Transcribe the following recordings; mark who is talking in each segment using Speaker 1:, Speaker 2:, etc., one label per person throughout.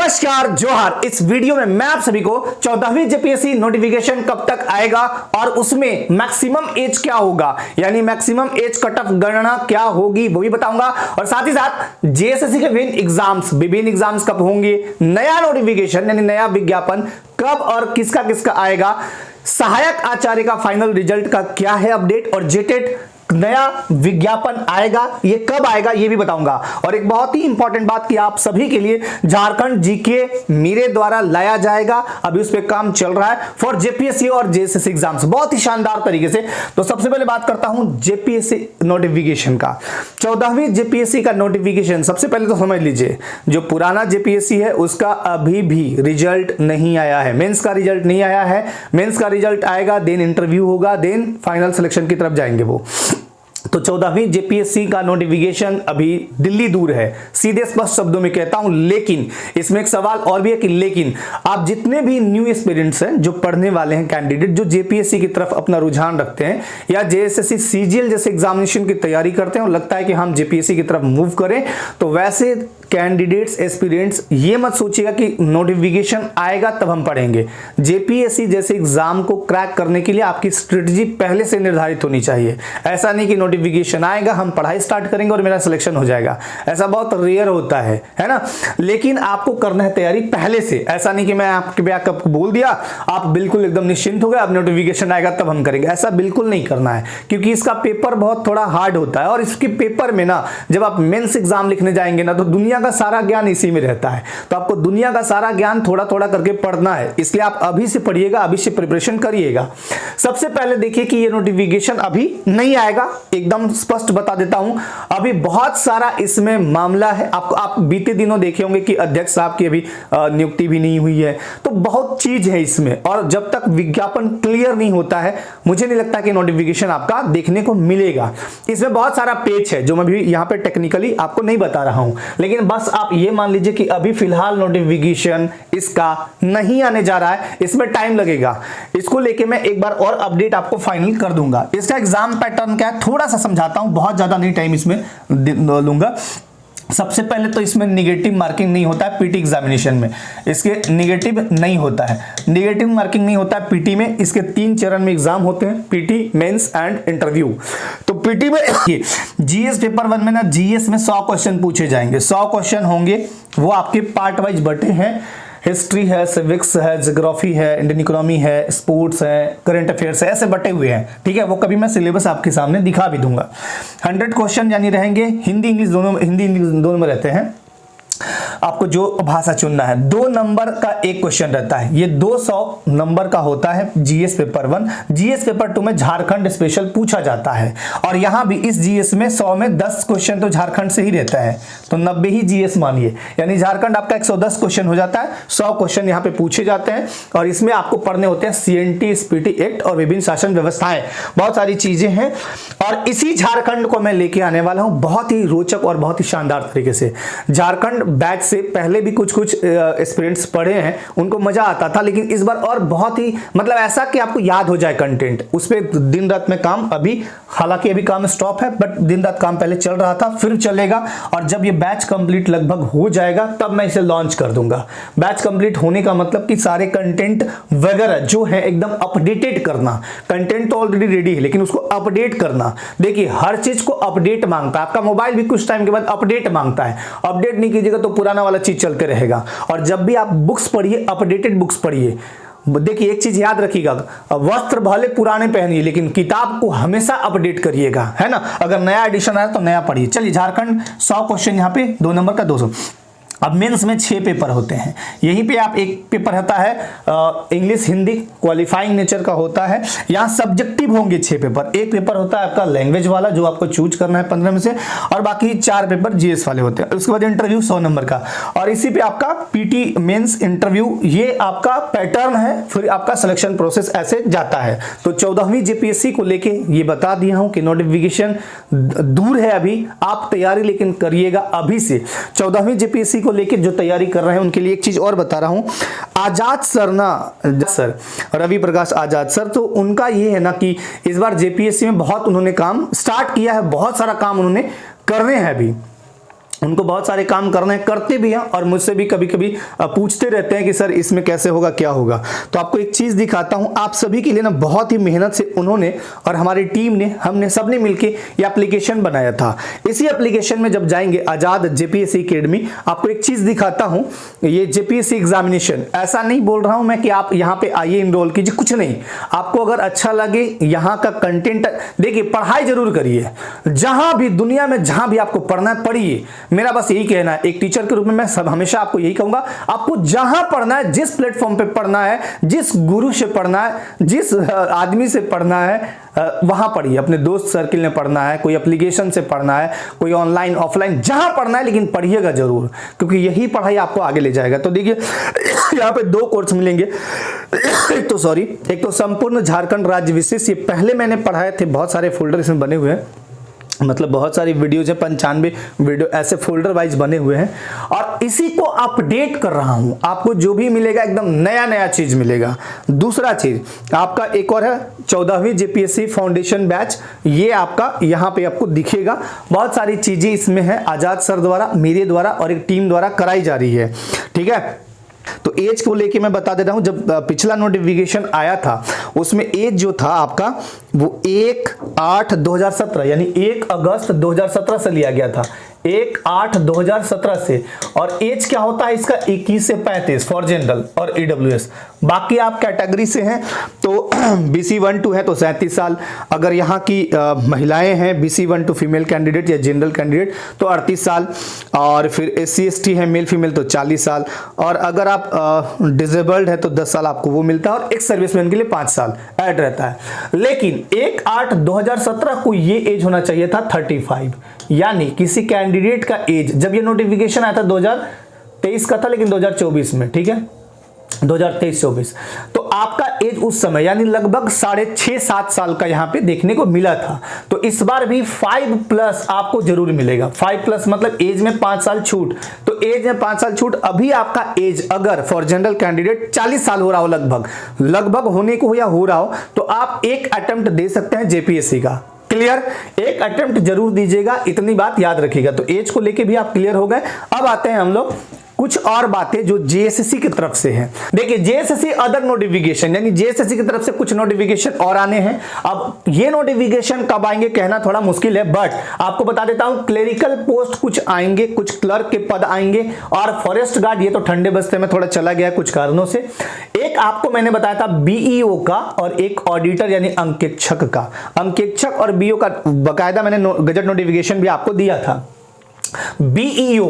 Speaker 1: नमस्कार जोहार। इस वीडियो में मैं आप सभी को 14वीं जेपीएससी नोटिफिकेशन कब तक आएगा और उसमें मैक्सिमम एज क्या होगा, यानी मैक्सिमम एज कट ऑफ गणना क्या होगी वो भी बताऊंगा। और साथ ही साथ जेएसएससी के विभिन्न एग्जाम्स कब होंगे, नया नोटिफिकेशन यानी नया विज्ञापन कब और किसका किसका आएगा, सहायक आचार्य का फाइनल रिजल्ट का क्या है अपडेट, और जेटेट नया विज्ञापन आएगा, ये कब आएगा ये भी बताऊंगा। और एक बहुत ही इंपॉर्टेंट बात कि आप सभी के लिए झारखंड जीके मेरे द्वारा लाया जाएगा, अभी उस पर काम चल रहा है फॉर जेपीएससी और जेएसएससी एग्जाम्स बहुत ही शानदार तरीके से। तो सबसे पहले बात करता हूं जेपीएससी नोटिफिकेशन का। 14वीं जेपीएससी का नोटिफिकेशन सबसे पहले तो समझ लीजिए, जो पुराना जेपीएससी है उसका अभी भी रिजल्ट नहीं आया है, मेंस का रिजल्ट नहीं आया है। मेंस का रिजल्ट आएगा, देन इंटरव्यू होगा, देन फाइनल सिलेक्शन की तरफ जाएंगे वो। तो 14वीं जेपीएससी का नोटिफिकेशन अभी दिल्ली दूर है, सीधे स्पष्ट शब्दों में कहता हूं। लेकिन इसमें एक सवाल और भी है कि लेकिन आप जितने भी न्यू एस्पिरेंट्स हैं, जो पढ़ने वाले हैं कैंडिडेट, जो जेपीएससी की तरफ अपना रुझान रखते हैं या जेएसएससी सीजीएल जैसे एग्जामिनेशन की तैयारी करते हैं और लगता है कि हम जेपीएससी की तरफ मूव करें, तो वैसे कैंडिडेट्स एस्पिरेंट्स ये मत सोचिएगा कि नोटिफिकेशन आएगा तब हम पढ़ेंगे। जेपीएससी जैसे एग्जाम को क्रैक करने के लिए आपकी स्ट्रेटजी पहले से निर्धारित होनी चाहिए। ऐसा नहीं कि नोटिफिकेशन आएगा हम पढ़ाई स्टार्ट करेंगे और मेरा सिलेक्शन हो जाएगा, ऐसा बहुत रेयर होता है ना। लेकिन आपको करना है तैयारी पहले से, ऐसा नहीं कि मैं आपको बोल दिया आप बिल्कुल एकदम निश्चिंत हो गए अब नोटिफिकेशन आएगा तब हम करेंगे, ऐसा बिल्कुल नहीं करना है। क्योंकि इसका पेपर बहुत थोड़ा हार्ड होता है और इसके पेपर में ना जब आप मेंस एग्जाम लिखने जाएंगे ना तो दुनिया का सारा ज्ञान इसी में रहता है। तो आपको दुनिया का सारा ज्ञान थोड़ा थोड़ा करके पढ़ना है, इसलिए आप अभी से पढ़िएगा, अभी से प्रिपरेशन करिएगा। सबसे पहले देखिए कि ये नोटिफिकेशन अभी नहीं आएगा, एकदम स्पष्ट बता देता हूं। अभी बहुत सारा इसमें मामला है, आप बीते दिनों देखे होंगे कि अध्यक्ष साहब की अभी नियुक्ति भी नहीं हुई है, तो बहुत चीज है इसमें। और जब तक विज्ञापन क्लियर नहीं होता है मुझे नहीं लगता कि नोटिफिकेशन आपका देखने को मिलेगा। इसमें बहुत सारा पेज है जो मैं भी यहां पे टेक्निकली आपको नहीं बता रहा हूं, लेकिन बस आप ये मान लीजिए कि अभी फिलहाल नोटिफिकेशन इसका नहीं आने जा रहा है, इसमें टाइम लगेगा। इसको लेके मैं एक बार और अपडेट आपको फाइनल कर दूंगा। इसका एग्जाम पैटर्न क्या है थोड़ा सा समझाता हूं, बहुत ज्यादा नहीं टाइम इसमें लूंगा। सबसे पहले तो इसमें निगेटिव मार्किंग नहीं होता है पीटी एग्जामिनेशन में, इसके निगेटिव नहीं होता है, निगेटिव मार्किंग नहीं होता है पीटी में। इसके 3 चरण में एग्जाम होते हैं, पीटी, मेंस एंड इंटरव्यू। तो पीटी में जीएस पेपर 1 में ना जीएस में 100 क्वेश्चन पूछे जाएंगे, 100 क्वेश्चन होंगे, वो आपके पार्ट वाइज बटे हैं। हिस्ट्री है, सिविक्स है, ज्योग्राफी है, इंडियन इकोनॉमी है, स्पोर्ट्स है, करंट अफेयर्स है, ऐसे बटे हुए हैं। ठीक है, वो कभी मैं सिलेबस आपके सामने दिखा भी दूंगा। 100 क्वेश्चन यानी रहेंगे, हिंदी इंग्लिश दोनों में रहते हैं। आपको जो भाषा चुनना है, 2 नंबर का एक क्वेश्चन रहता है, ये 200 नंबर का होता है जीएस पेपर 1। जीएस पेपर 2 में झारखंड स्पेशल पूछा जाता है और यहां भी इस जीएस में 100 में 10 क्वेश्चन तो झारखंड से ही रहता है, तो 90 ही जीएस मानिए, यानी झारखंड आपका 110 क्वेश्चन हो जाता है। 100 क्वेश्चन यहां पे पूछे जाते हैं और इसमें आपको पढ़ने होते हैं सीएनटी, स्पीटी एक्ट और विभिन्न शासन व्यवस्थाएं, बहुत सारी चीजें हैं। और इसी झारखंड को मैं लेके आने वाला हूं बहुत ही रोचक और बहुत ही शानदार तरीके से। झारखंड बैच से पहले भी कुछ एक्सपीरियंस पढ़े हैं, उनको मजा आता था, लेकिन इस बार और बहुत ही मतलब ऐसा कि आपको याद हो जाए कंटेंट, उस पर दिन रात में काम, अभी हालांकि अभी काम स्टॉप है बट दिन रात काम पहले चल रहा था, फिर चलेगा। और जब ये बैच कंप्लीट लगभग हो जाएगा तब मैं इसे लॉन्च कर दूंगा। बैच कंप्लीट होने का मतलब कि सारे कंटेंट वगैरह जो है एकदम अपडेटेड करना। कंटेंट तो ऑलरेडी रेडी है लेकिन उसको अपडेट करना। देखिए हर चीज को अपडेट मांगता है, आपका मोबाइल भी कुछ टाइम के बाद अपडेट मांगता है, अपडेट नहीं कीजिएगा तो पुराना वाला चीज चलते रहेगा। और जब भी आप बुक्स पढ़िए, अपडेटेड बुक्स पढ़िए। देखिए एक चीज याद रखिएगा, वस्त्र भले पुराने पहनिए लेकिन किताब को हमेशा अपडेट करिएगा, है ना। अगर नया एडिशन आया तो नया पढ़िए। चलिए झारखंड 100 क्वेश्चन यहाँ पे 2 नंबर का 200। अब मेंस में 6 पेपर होते हैं, यहीं पे आप एक पेपर होता है इंग्लिश हिंदी क्वालिफाइंग नेचर का होता है। यहाँ सब्जेक्टिव होंगे 6 पेपर, एक पेपर होता है आपका लैंग्वेज वाला जो आपको चूज करना है 15 में से, और बाकी 4 पेपर जीएस वाले होते हैं। उसके बाद इंटरव्यू 100 नंबर का, और इसी पे आपका पीटी, मेंस, इंटरव्यू, ये आपका पैटर्न है, फिर आपका सिलेक्शन प्रोसेस ऐसे जाता है। तो 14वीं जेपीएससी को लेके ये बता दिया हूं कि नोटिफिकेशन दूर है अभी, आप तैयारी लेकिन करिएगा अभी से। 14वीं जेपीएससी को लेकर जो तैयारी कर रहे हैं उनके लिए एक चीज और बता रहा हूं। आजाद सर ना, सर रवि प्रकाश आजाद सर, तो उनका ये है ना कि इस बार जेपीएससी में बहुत उन्होंने काम स्टार्ट किया है, बहुत सारा काम उन्होंने करने हैं अभी। उनको बहुत सारे काम करने करते भी हैं और मुझसे भी कभी कभी पूछते रहते हैं कि सर इसमें कैसे होगा, क्या होगा। तो आपको एक चीज़ दिखाता हूं, आप सभी के लिए ना बहुत ही मेहनत से उन्होंने और हमारी टीम ने, हमने सबने मिलके ये एप्लीकेशन बनाया था। इसी एप्लीकेशन में जब जाएंगे आज़ाद जेपीएससी अकेडमी, आपको एक चीज़ दिखाता हूँ। ये जेपीएससी एग्जामिनेशन, ऐसा नहीं बोल रहा हूँ मैं कि आप यहाँ पे आइए इनरोल कीजिए, कुछ नहीं। आपको अगर अच्छा लगे यहाँ का कंटेंट, देखिए पढ़ाई जरूर करिए, जहां भी दुनिया में जहां भी आपको पढ़ना है पढ़िए। मेरा बस यही कहना है, एक टीचर के रूप में मैं हमेशा आपको यही कहूंगा, आपको जहां पढ़ना है, जिस प्लेटफॉर्म पे पढ़ना है, जिस गुरु से पढ़ना है, जिस आदमी से पढ़ना है, वहां पढ़िए। अपने दोस्त सर्किल में पढ़ना है, कोई एप्लीकेशन से पढ़ना है, कोई ऑनलाइन ऑफलाइन, जहां पढ़ना है, लेकिन पढ़िएगा जरूर, क्योंकि यही पढ़ाई आपको आगे ले जाएगा। तो देखिए यहाँ पे 2 कोर्स मिलेंगे। एक तो संपूर्ण झारखंड राज्य विशेष, ये पहले मैंने पढ़ाए थे, बहुत सारे फोल्डर इसमें बने हुए हैं, मतलब बहुत सारी वीडियोज है, 95 वीडियो ऐसे फोल्डर वाइज बने हुए हैं, और इसी को अपडेट कर रहा हूं। आपको जो भी मिलेगा एकदम नया नया चीज मिलेगा। दूसरा चीज आपका एक और है 14वीं जेपीएससी फाउंडेशन बैच, ये आपका यहाँ पे आपको दिखेगा। बहुत सारी चीजें इसमें है, आजाद सर द्वारा, मेरे द्वारा और एक टीम द्वारा कराई जा रही है, ठीक है। तो एज को लेके मैं बता देता हूं, जब पिछला नोटिफिकेशन आया था उसमें एज जो था आपका वो 1/8/2017 यानी 1 अगस्त 2017 से लिया गया था, 1/8/2017 से। और एज क्या होता है इसका 21 से 35 फॉर जनरल और ईडब्ल्यूएस। बाकी आप कैटेगरी से हैं तो BC 1-2 है तो 37 साल, अगर यहाँ की महिलाएं हैं BC 1-2 फीमेल कैंडिडेट या जनरल कैंडिडेट तो 38 साल, और फिर SC ST है मेल फीमेल तो 40 साल, और अगर आप डिसेबल्ड है तो 10 साल आपको वो मिलता है, और एक सर्विसमैन के लिए 5 साल ऐड रहता है। लेकिन 1/8/2017 को ये एज होना चाहिए था 35, यानी किसी कैंडिडेट का एज, जब ये नोटिफिकेशन आया था 2023 का था, लेकिन 2024 में, ठीक है 2023-24, तो आपका एज उस समय यानी लगभग 6.5-7 साल का यहाँ पे देखने को मिला था। तो इस बार भी 5+ आपको जरूर मिलेगा। 5+ मतलब एज में 5 साल छूट, तो एज में 5 साल छूट। अभी आपका एज अगर फॉर जनरल कैंडिडेट 40 साल हो रहा हो, लगभग होने को या हो रहा हो, तो आप एक अटेम्प्ट दे सकते हैं जेपीएससी का। क्लियर, एक अटेम्प्ट जरूर दीजिएगा, इतनी बात याद रखिएगा। तो एज को लेके भी आप क्लियर हो गए। अब आते हैं हम लोग कुछ और बातें जो जेएसएससी की तरफ से हैं। देखिए जेएसएससी अदर नोटिफिकेशन, यानी जेएसएससी की तरफ से कुछ नोटिफिकेशन और आने हैं। अब ये नोटिफिकेशन कब आएंगे कहना थोड़ा मुश्किल है, बट आपको बता देता हूं क्लेरिकल पोस्ट कुछ आएंगे, कुछ क्लर्क के पद आएंगे, और फॉरेस्ट गार्ड ये तो ठंडे बस्ते में थोड़ा चला गया कुछ कारणों से। एक आपको मैंने बताया था बीईओ का, और एक ऑडिटर यानी अंकेक्षक का। अंकेक्षक और बीईओ का बकायदा मैंने गजट नोटिफिकेशन भी आपको दिया था। बीईओ,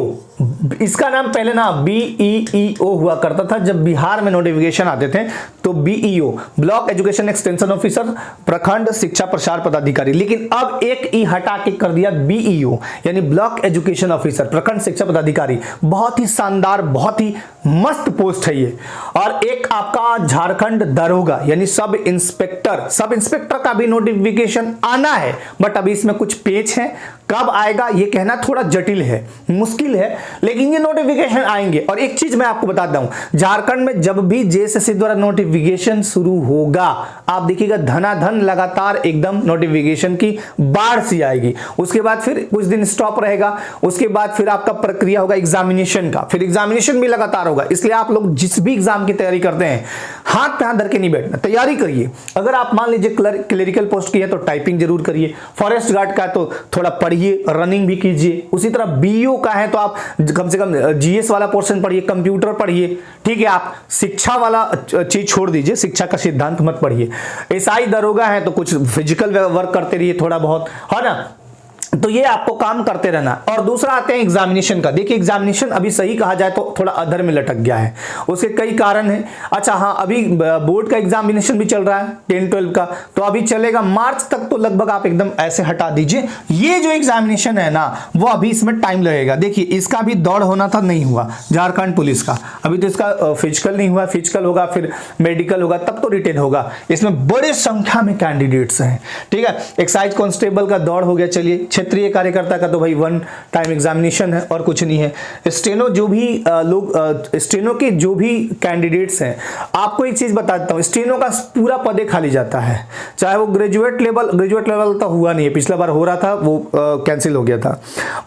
Speaker 1: इसका नाम पहले ना बीईईओ हुआ करता था, जब बिहार में नोटिफिकेशन आते थे तो BEO block education extension officer, प्रखंड शिक्षा प्रसार पदाधिकारी, लेकिन अब एक ई हटा के कर दिया बीईओ यानी ब्लॉक एजुकेशन ऑफिसर, प्रखंड शिक्षा पदाधिकारी। बहुत ही शानदार, बहुत ही मस्त पोस्ट है ये। और एक आपका झारखंड दरोगा यानी सब इंस्पेक्टर का भी नोटिफिकेशन आना है, बट अभी इसमें कुछ पेच है, कब आएगा ये कहना थोड़ा जटिल है, मुश्किल है, लेकिन ये नोटिफिकेशन आएंगे। और एक चीज मैं आपको बताता हूं, झारखंड में जब भी जेएसएससी द्वारा नोटिफिकेशन शुरू होगा, आप देखिएगा धनाधन लगातार एकदम नोटिफिकेशन की बाढ़ सी आएगी। उसके बाद फिर कुछ दिन स्टॉप रहेगा, उसके बाद फिर आपका प्रक्रिया होगा एग्जामिनेशन का, फिर एग्जामिनेशन भी लगातार होगा। इसलिए आप लोग जिस भी एग्जाम की तैयारी करते हैं हाथ पे हाथ धर के नहीं बैठना, तैयारी करिए। अगर आप मान लीजिए क्लरिकल पोस्ट की है तो टाइपिंग जरूर करिए, फॉरेस्ट गार्ड का तो थोड़ा पढ़िए, रनिंग भी कीजिए। उसी तरह बीईओ का है तो आप कम से कम जीएस वाला पोर्शन पढ़िए, कंप्यूटर पढ़िए, ठीक है। आप शिक्षा वाला चीज छोड़ दीजिए, शिक्षा का सिद्धांत मत पढ़िए। एसआई दरोगा है तो कुछ फिजिकल वर्क करते रहिए थोड़ा बहुत, है ना। तो ये आपको काम करते रहना। और दूसरा आते हैं एग्जामिनेशन का। देखिए एग्जामिनेशन अभी सही कहा जाए तो थोड़ा अधर में लटक गया है, उसके कई कारण हैं। अच्छा हाँ, अभी बोर्ड का एग्जामिनेशन भी चल रहा है 10-12 का, तो अभी चलेगा मार्च तक, तो लगभग आप एकदम ऐसे हटा दीजिए। ये जो एग्जामिनेशन है ना वो अभी इसमें टाइम लगेगा। देखिए इसका भी दौड़ होना था, नहीं हुआ, झारखंड पुलिस का अभी तो इसका फिजिकल नहीं हुआ, फिजिकल होगा फिर मेडिकल होगा तब तो रिटेन होगा। इसमें बड़ी संख्या में कैंडिडेट्स हैं, ठीक है। एक्साइज कांस्टेबल का दौड़ हो गया, चलिए क्षेत्रीय कार्यकर्ता का तो भाई 1 टाइम एग्जामिनेशन है और कुछ नहीं है। स्टेनो जो भी स्टेनो के जो भी कैंडिडेट्स हैं, आपको एक चीज बता देता हूं, स्टेनो का पूरा पदे खाली जाता है, चाहे वो ग्रेजुएट लेवल तो हुआ नहीं है, पिछला बार हो रहा था वो कैंसिल हो गया था।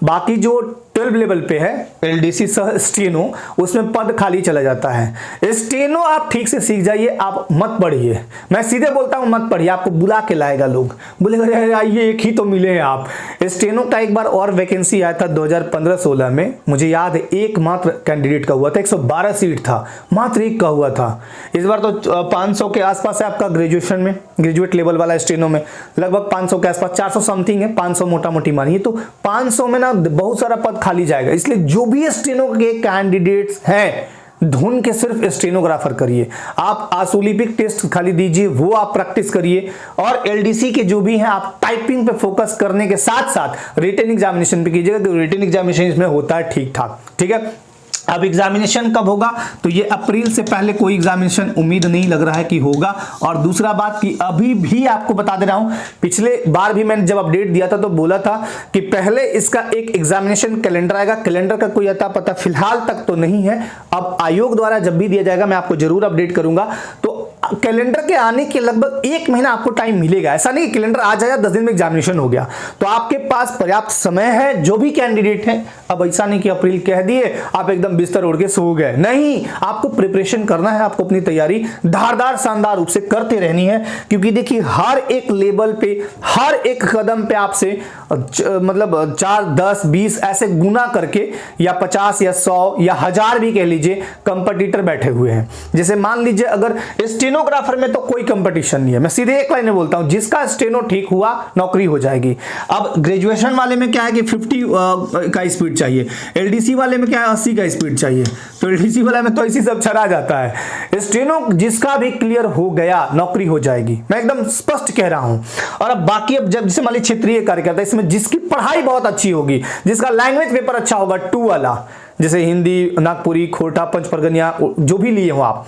Speaker 1: बाकी जो 12 लेवल पे है एलडीसी सह स्टेनो, उसमें पद खाली चला जाता है। स्टेनो आप ठीक से सीख जाइए, आप मत पढ़िए, मैं सीधे बोलता हूं मत पढ़िए, आपको बुला के लाएगा, लोग बोलेगा आइए एक ही तो मिले हैं आप। स्टेनो का एक बार और वैकेंसी आया था 2015-16 में, मुझे याद है एकमात्र कैंडिडेट का हुआ था, 112 सीट था, मात्र एक का हुआ था। इस बार तो 500 के आसपास है आपका ग्रेजुएशन में, ग्रेजुएट लेवल वाला स्टेनो में लगभग 500 के आसपास, 400 समथिंग है, 500 मोटा मोटी मानिए, तो 500 में ना बहुत सारा पद खाली जाएगा। इसलिए जो भी स्टेनो के कैंडिडेट्स हैं ढूंढ के सिर्फ स्टेनोग्राफर करिए, आप आशुलिपिक टेस्ट खाली दीजिए, वो आप प्रैक्टिस करिए, और एलडीसी के जो भी हैं आप टाइपिंग पे फोकस करने के साथ साथ रिटन एग्जामिनेशन पे कीजिएगा, तो रिटन एग्जामिनेशन इसमें होता है ठीक ठाक, ठीक है। अब एग्जामिनेशन कब होगा, तो ये अप्रैल से पहले कोई एग्जामिनेशन उम्मीद नहीं लग रहा है कि होगा। और दूसरा बात कि अभी भी आपको बता दे रहा हूं, पिछले बार भी मैंने जब अपडेट दिया था तो बोला था कि पहले इसका एक एग्जामिनेशन कैलेंडर आएगा, कैलेंडर का कोई अता पता फिलहाल तक तो नहीं है, अब आयोग द्वारा जब भी दिया जाएगा मैं आपको जरूर अपडेट करूंगा। तो कैलेंडर के आने के लगभग 1 महीना आपको टाइम मिलेगा, ऐसा नहीं कैलेंडर आ जाएगा 10 दिन में एग्जामिनेशन हो गया, तो आपके पास पर्याप्त समय है। जो भी कैंडिडेट है, अब ऐसा नहीं कि अप्रैल कह दिए आप एकदम बिस्तर ओढ़ के सो गए, नहीं, आपको प्रिपरेशन करना है, आपको अपनी तैयारी धारदार शानदार रूप से करते रहनी है, क्योंकि देखिए हर एक लेवल पे, हर एक कदम पे आपसे मतलब 4, 10, 20 ऐसे गुना करके, या 50 या 100 या 1000 भी कह लीजिए, कंपटीटर बैठे हुए हैं। जैसे मान लीजिए अगर स्टेनोग्राफर में तो कोई कंपटीशन नहीं है, मैं सीधे एक लाइन में बोलता हूं, जिसका स्टेनो ठीक हुआ नौकरी हो जाएगी। अब ग्रेजुएशन वाले में क्या है कि 50 का स्पीड चाहिए, एलडीसी वाले में क्या है 80 का स्पीड चाहिए, तो एलडीसी वाला में तो इसी सब छरा जाता है। स्टेनो जिसका भी क्लियर हो गया नौकरी हो जाएगी, मैं एकदम स्पष्ट कह रहा हूं। और अब बाकी, अब जब जैसे मान लीजिए क्षेत्रीय कार्यकर्ता, इसमें जिसकी पढ़ाई बहुत अच्छी होगी, जिसका लैंग्वेज पेपर अच्छा होगा 2 वाला, जैसे हिंदी, नागपुरी, खोटा, पंच परगनिया जो भी लिए हो आप,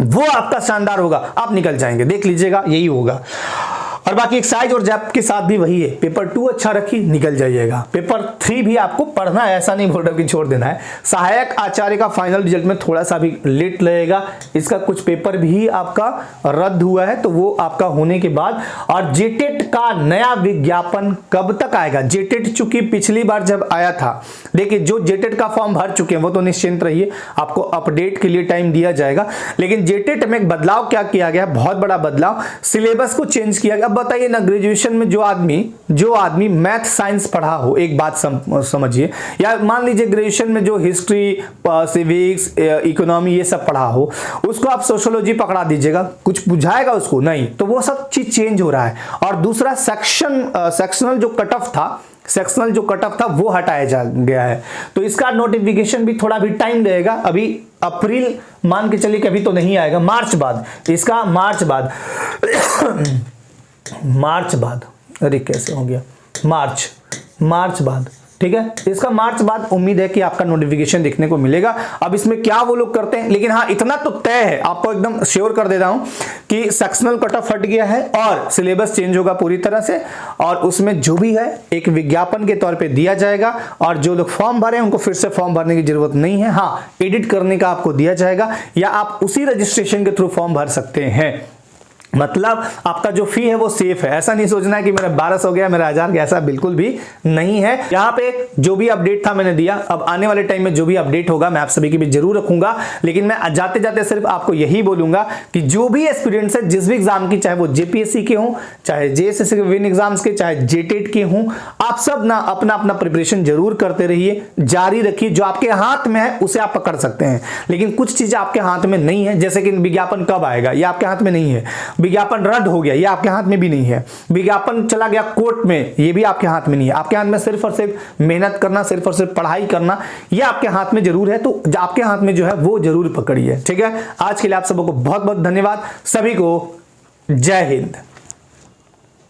Speaker 1: वो आपका शानदार होगा, आप निकल जाएंगे, देख लीजिएगा यही होगा। और बाकी एक्साइज और जैप के साथ भी वही है, पेपर 2 अच्छा रखिए, निकल जाइएगा। पेपर 3 भी आपको पढ़ना है, ऐसा नहीं बोल रहा कि छोड़ देना है। सहायक आचार्य का फाइनल रिजल्ट में थोड़ा सा भी लेट लगेगा, इसका कुछ पेपर भी आपका रद्द हुआ है, तो वो आपका होने के बाद। और जेटेट का नया विज्ञापन कब तक आएगा? जेटेट चूंकि पिछली बार जब आया था, देखिए जो जेटेट का फॉर्म भर चुके हैं वो तो निश्चिंत रहिए, आपको अपडेट के लिए टाइम दिया जाएगा। लेकिन जेटेट में एक बदलाव क्या किया गया, बहुत बड़ा बदलाव, सिलेबस को चेंज किया गया। बताइए ना, ग्रेजुएशन में जो आदमी मैथ साइंस पढ़ा हो, एक बात समझिए, या मान लीजिए ग्रेजुएशन में जो हिस्ट्री, सिविक्स, इकोनॉमी ये सब पढ़ा हो, उसको आप सोशियोलॉजी पकड़ा दीजिएगा, कुछ बुझाएगा उसको? नहीं, तो वो सब चीज चेंज हो रहा है। और दूसरा सेक्शनल जो कट ऑफ था वो हटाया जा गया है, तो इसका नोटिफिकेशन भी थोड़ा भी टाइम लगेगा। अभी अप्रैल मान के चलिए कि अभी तो नहीं आएगा, मार्च बाद इसका, मार्च बाद, अरे कैसे हो गया, मार्च बाद, ठीक है, इसका मार्च बाद उम्मीद है कि आपका नोटिफिकेशन देखने को मिलेगा। अब इसमें क्या वो लोग करते हैं, लेकिन हाँ इतना तो तय है, आपको एकदम श्योर कर देता हूं कि सेक्शनल कट ऑफ हट गया है और सिलेबस चेंज होगा पूरी तरह से, और उसमें जो भी है एक विज्ञापन के तौर पे दिया जाएगा। और जो लोग फॉर्म भरे उनको फिर से फॉर्म भरने की जरूरत नहीं है, हाँ एडिट करने का आपको दिया जाएगा, या आप उसी रजिस्ट्रेशन के थ्रू फॉर्म भर सकते हैं। मतलब आपका जो फी है वो सेफ है, ऐसा नहीं सोचना है कि मेरा 1200 हो गया, मेरा 1000 गया, ऐसा बिल्कुल भी नहीं है। यहाँ पे जो भी अपडेट था मैंने दिया, अब आने वाले टाइम में जो भी अपडेट होगा मैं आप सभी की भी जरूर रखूंगा। लेकिन मैं जाते जाते सिर्फ आपको यही बोलूंगा कि जो भी एस्पिरेंट्स है जिस भी एग्जाम की, चाहे वो जेपीएससी के हों, चाहे जेएसएससी के विन एग्जाम्स के, चाहे जेटेट के हों, आप सब ना अपना अपना प्रिपरेशन जरूर करते रहिए, जारी रखिए। जो आपके हाथ में है उसे आप पकड़ सकते हैं, लेकिन कुछ चीजें आपके हाथ में नहीं है, जैसे कि विज्ञापन कब आएगा ये आपके हाथ में नहीं है, विज्ञापन रद्द हो गया ये आपके हाथ में भी नहीं है, विज्ञापन चला गया कोर्ट में ये भी आपके हाथ में नहीं है। आपके हाथ में सिर्फ और सिर्फ मेहनत करना, सिर्फ और सिर्फ पढ़ाई करना, ये आपके हाथ में जरूर है, तो आपके हाथ में जो है वो जरूर पकड़िए। ठीक है, आज के लिए आप सबको बहुत बहुत धन्यवाद, सभी को जय हिंद।